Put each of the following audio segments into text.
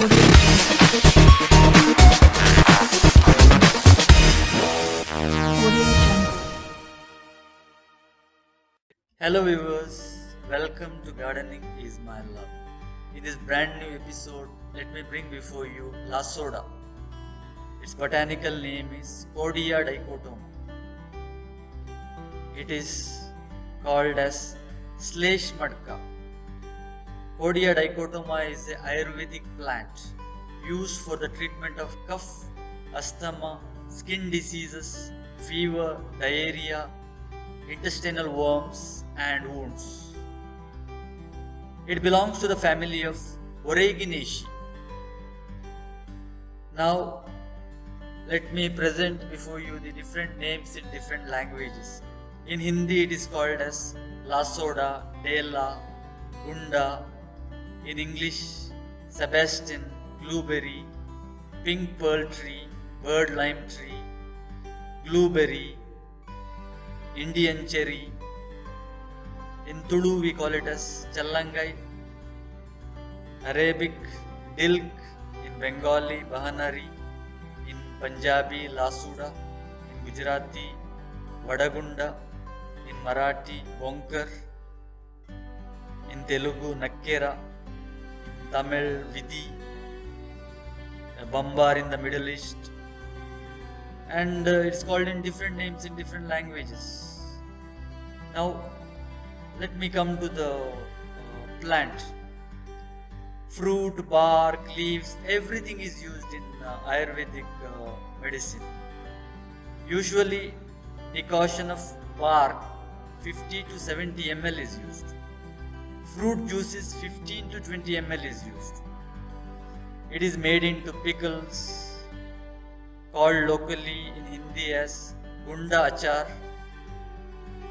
Hello viewers, welcome to Gardening is My Love. In this brand new episode, let me bring before you La Soda. Its botanical name is Cordia dichotoma. It is called as Slash Madka. Cordia dichotoma is an Ayurvedic plant used for the treatment of cough, asthma, skin diseases, fever, diarrhea, intestinal worms, and wounds. It belongs to the family of Oreginaceae. Now, let me present before you the different names in different languages. In Hindi, it is called as La Soda, Dela, Gunda. In English, Sebastian, Blueberry, Pink Pearl Tree, Bird Lime Tree, Blueberry, Indian Cherry. In Tulu, we call it as Challangai. Arabic, Dilk. In Bengali, Bahanari. In Punjabi, Lasuda. In Gujarati, Vadagunda. In Marathi, Bonkar. In Telugu, Nakkera. In Tamil, Vidhi. Bambar in the Middle East. And it's called in different names in different languages. Now, let me come to the plant. Fruit, bark, leaves, everything is used in Ayurvedic medicine. Usually, decoction of bark 50 to 70 ml is used. Fruit juices 15 to 20 ml is used. It is made into pickles, called locally in Hindi as Gunda Achar.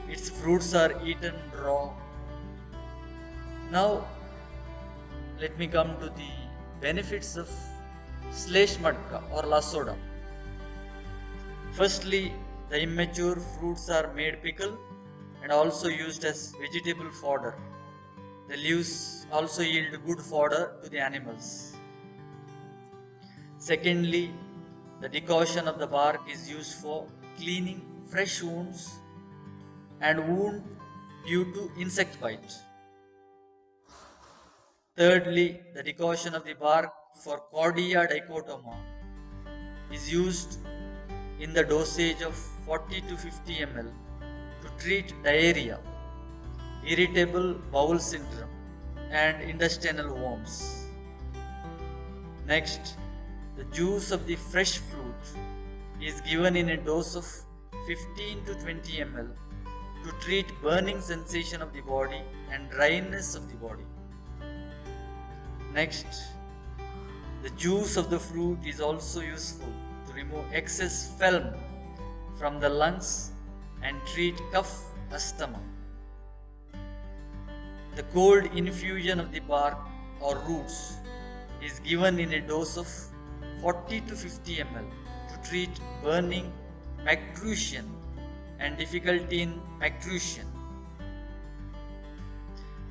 Its fruits are eaten raw. Now, let me come to the benefits of Slash Madka or La Soda. Firstly, the immature fruits are made pickle and also used as vegetable fodder. The leaves also yield good fodder to the animals. Secondly, the decoction of the bark is used for cleaning fresh wounds and wound due to insect bite. Thirdly, the decoction of the bark for Cordia dichotoma is used in the dosage of 40 to 50 ml to treat diarrhea, irritable bowel syndrome, and intestinal worms. Next, the juice of the fresh fruit is given in a dose of 15 to 20 ml to treat burning sensation of the body and dryness of the body. Next, the juice of the fruit is also useful to remove excess phlegm from the lungs and treat cough, asthma. The cold infusion of the bark or roots is given in a dose of 40 to 50 ml to treat burning, pancreation, and difficulty in pancreation.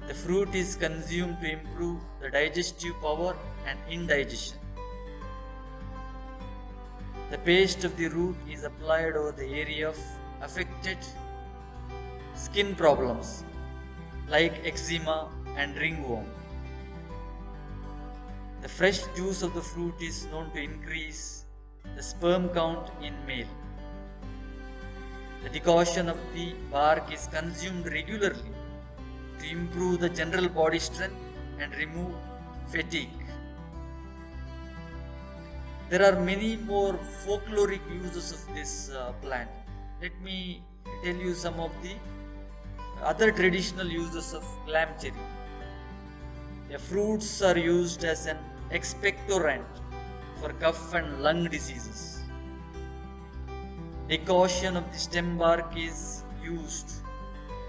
The fruit is consumed to improve the digestive power and indigestion. The paste of the root is applied over the area of affected skin problems like eczema and ringworm. The fresh juice of the fruit is known to increase the sperm count in male. The decoction of the bark is consumed regularly to improve the general body strength and remove fatigue. There are many more folkloric uses of this plant. Let me tell you some of the other traditional uses of clam cherry. The fruits are used as an expectorant for cough and lung diseases. Decoction of the stem bark is used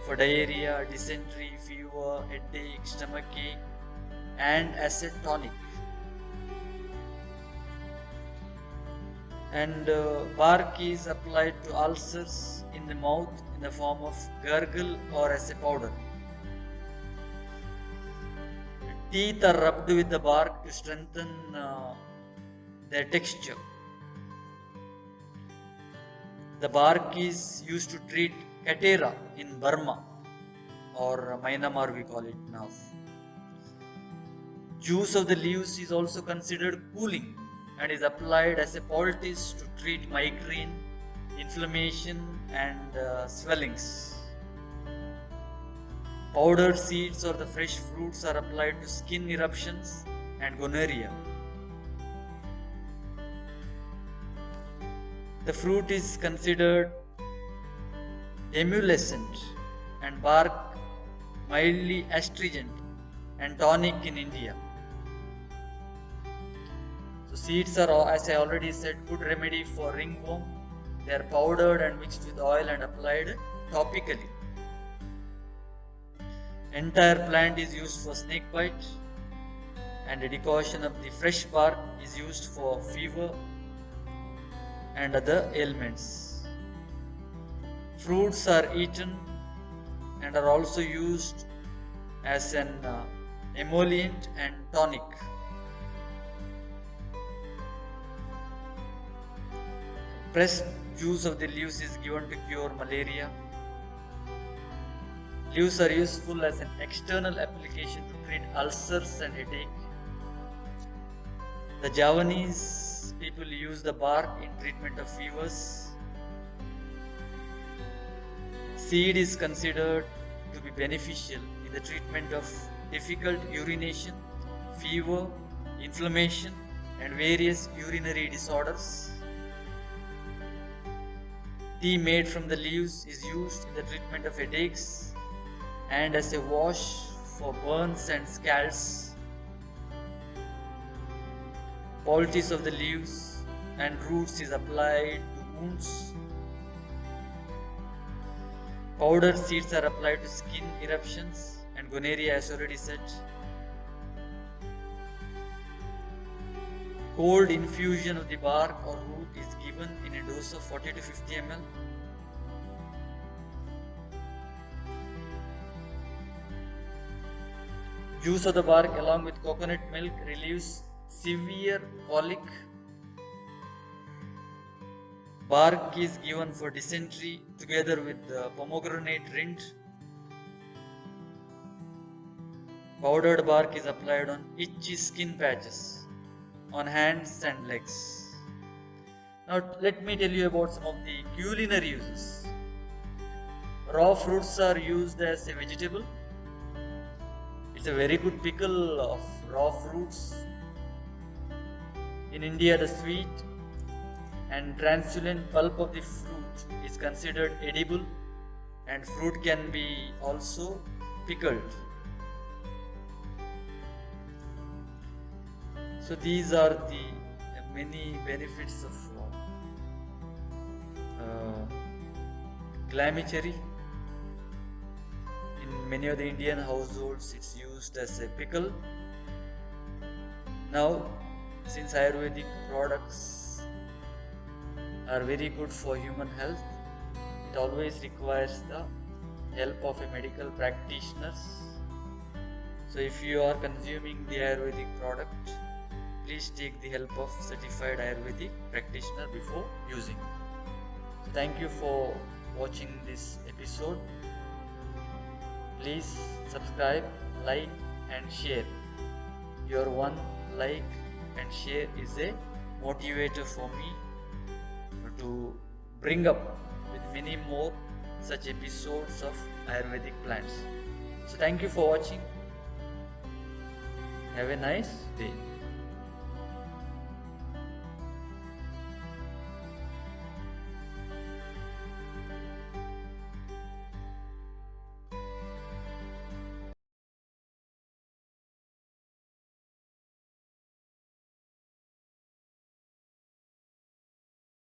for diarrhea, dysentery, fever, headache, stomachache, and as a tonic. And bark is applied to ulcers in the mouth in the form of gargle or as a powder. Teeth are rubbed with the bark to strengthen their texture. The bark is used to treat catera in Burma or Myanmar, we call it now. Juice of the leaves is also considered cooling and is applied as a poultice to treat migraine, inflammation, and swellings. Powdered seeds or the fresh fruits are applied to skin eruptions and gonorrhea. The fruit is considered emulescent and bark mildly astringent and tonic in India. So seeds are, as I already said, good remedy for ringworm. They are powdered and mixed with oil and applied topically. Entire plant is used for snake bite, and a decoction of the fresh bark is used for fever and other ailments. Fruits are eaten and are also used as an emollient and tonic. Pressed juice of the leaves is given to cure malaria. Leaves are useful as an external application to treat ulcers and headache. The Javanese people use the bark in treatment of fevers. Seed is considered to be beneficial in the treatment of difficult urination, fever, inflammation, and various urinary disorders. Tea made from the leaves is used in the treatment of headaches and as a wash for burns and scalds. Poultice of the leaves and roots is applied to wounds. Powdered seeds are applied to skin eruptions and gonorrhea, as already said. Cold infusion of the bark or root is given in a dose of 40 to 50 ml. Juice of the bark along with coconut milk relieves severe colic. Bark is given for dysentery together with pomegranate rind. Powdered bark is applied on itchy skin patches, on hands and legs. Now let me tell you about some of the culinary uses. Raw fruits are used as a vegetable. It's a very good pickle of raw fruits. In India, the sweet and translucent pulp of the fruit is considered edible, and fruit can be also pickled. So these are the many benefits of clammy cherry. In many of the Indian households, it's used as a pickle. Now, since Ayurvedic products are very good for human health, it always requires the help of a medical practitioner. So if you are consuming the Ayurvedic product, please take the help of certified Ayurvedic practitioner before using it. So thank you for watching this episode. Please subscribe, like and share. Your one like and share is a motivator for me to bring up with many more such episodes of Ayurvedic plants. So thank you for watching. Have a nice day.